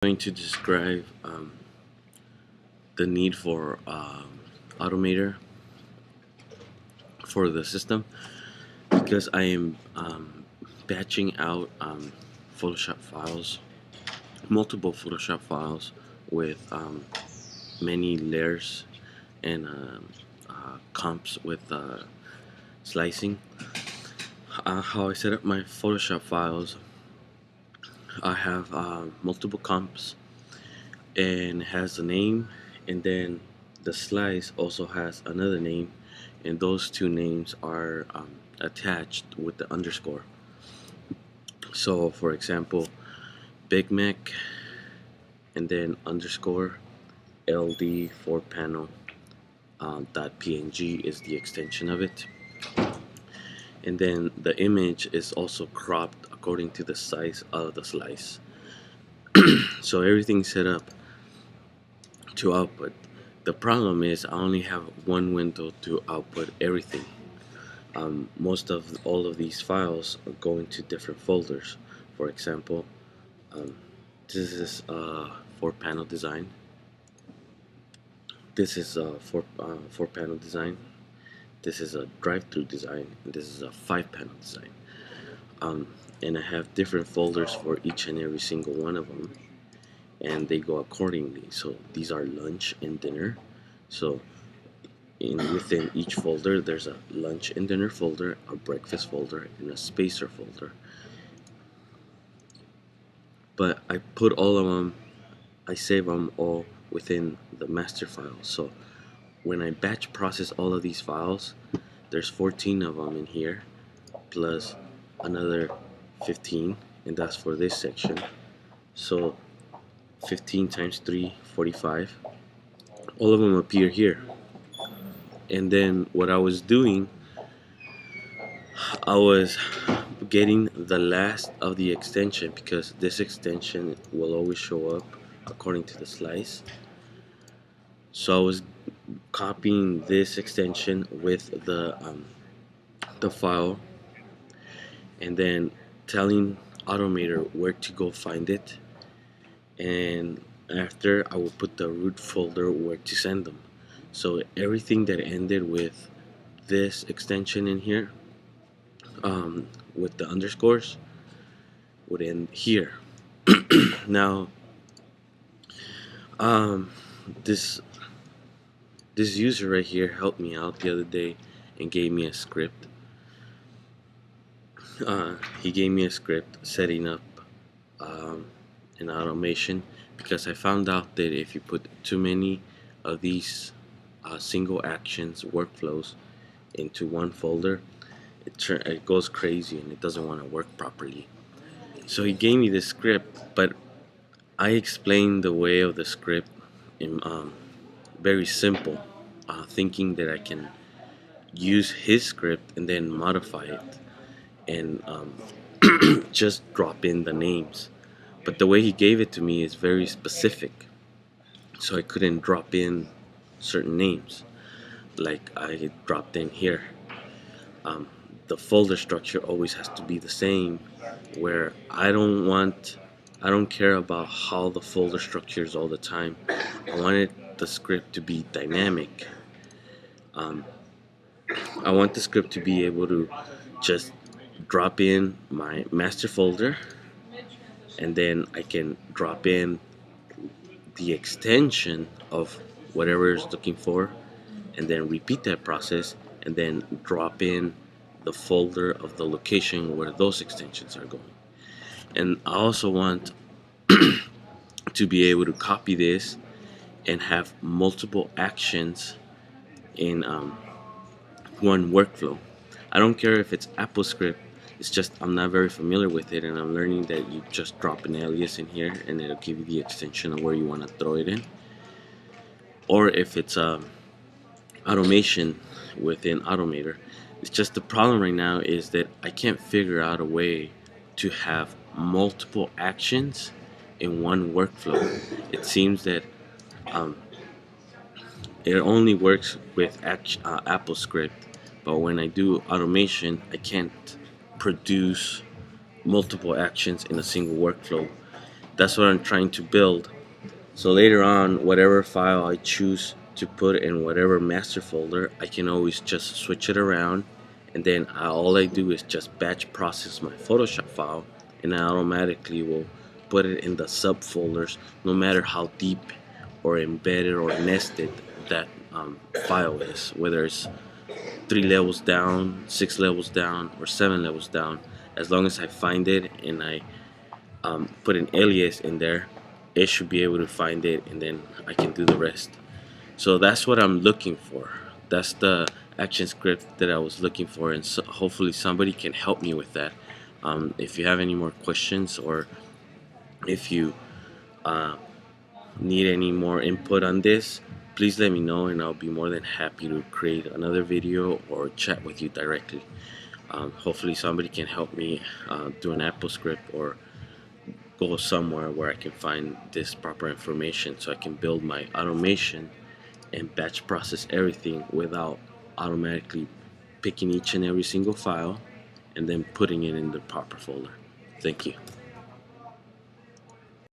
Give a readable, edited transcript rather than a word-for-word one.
Going to describe the need for automator for the system because I am batching out Photoshop files, multiple Photoshop files with many layers and comps with slicing. How I set up my Photoshop files, I have multiple comps and has a name, and then the slice also has another name, and those two names are attached with the underscore. So for example, Big Mac and then underscore LD 4 panel .png is the extension of it, and then the image is also cropped according to the size of the slice. So everything's set up to output. The problem is I only have one window to output everything. Most of all of these files go into different folders. For example, this is four panel design. This is a four panel design. This is a drive-through design. And this is a 5-panel design. And I have different folders for each and every single one of them, and they go accordingly. So these are lunch and dinner. So within each folder there's a lunch and dinner folder, a breakfast folder, and a spacer folder. But I put all of them, I save them all within the master file. So when I batch process all of these files, there's 14 of them in here plus another 15, and that's for this section. So 15 times 3, 45. All of them appear here. And then what I was doing, I was getting the last of the extension, because this extension will always show up according to the slice. So I was copying this extension with the file, and then telling Automator where to go find it, and after I will put the root folder where to send them. So everything that ended with this extension in here, with the underscores, would end here. Now, this user right here helped me out the other day and gave me a script. He gave me a script setting up an automation, because I found out that if you put too many of these single actions workflows into one folder, it goes crazy and it doesn't want to work properly. So he gave me this script, but I explained the way of the script in very simple, thinking that I can use his script and then modify it and just drop in the names. But the way he gave it to me is very specific, so I couldn't drop in certain names like I dropped in here. The folder structure always has to be the same, where I don't care about how the folder structure is all the time. I wanted the script to be dynamic. I want the script to be able to just drop in my master folder, and then I can drop in the extension of whatever it's looking for, and then repeat that process, and then drop in the folder of the location where those extensions are going. And I also want to be able to copy this and have multiple actions in one workflow. I don't care if it's AppleScript. It's just I'm not very familiar with it, and I'm learning that you just drop an alias in here and it'll give you the extension of where you want to throw it in. Or if it's automation within Automator. It's just the problem right now is that I can't figure out a way to have multiple actions in one workflow. It seems that it only works with AppleScript, but when I do automation, I can't produce multiple actions in a single workflow. That's what I'm trying to build. So later on, whatever file I choose to put in whatever master folder, I can always just switch it around, and then all I do is just batch process my Photoshop file, and I automatically will put it in the subfolders, no matter how deep or embedded or nested that file is, whether it's 3 levels down, 6 levels down, or 7 levels down. As long as I find it and I put an alias in there, it should be able to find it, and then I can do the rest. So that's what I'm looking for. That's the action script that I was looking for, and so hopefully somebody can help me with that. If you have any more questions, or if you uh, need any more input on this, please let me know, and I'll be more than happy to create another video or chat with you directly. Hopefully somebody can help me do an Apple script, or go somewhere where I can find this proper information so I can build my automation and batch process everything without automatically picking each and every single file and then putting it in the proper folder. Thank you.